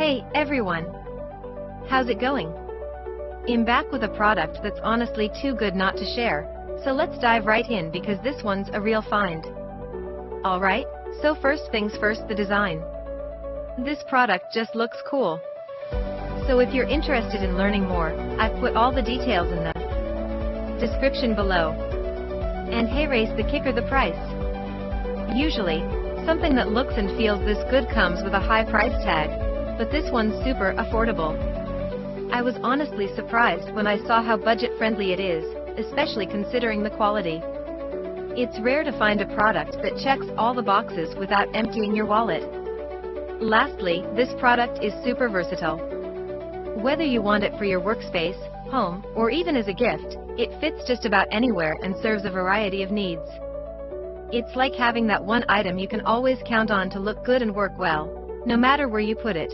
Hey, everyone! How's it going? I'm back with a product that's honestly too good not to share, so let's dive right in because this one's a real find. Alright, so first things first, the design. This product just looks cool. So if you're interested in learning more, I've put all the details in the description below. And hey, race the kicker, the price. Usually, something that looks and feels this good comes with a high price tag, but this one's super affordable. I was honestly surprised when I saw how budget-friendly it is, especially considering the quality. It's rare to find a product that checks all the boxes without emptying your wallet. Lastly, this product is super versatile. Whether you want it for your workspace, home, or even as a gift, it fits just about anywhere and serves a variety of needs. It's like having that one item you can always count on to look good and work well, no matter where you put it.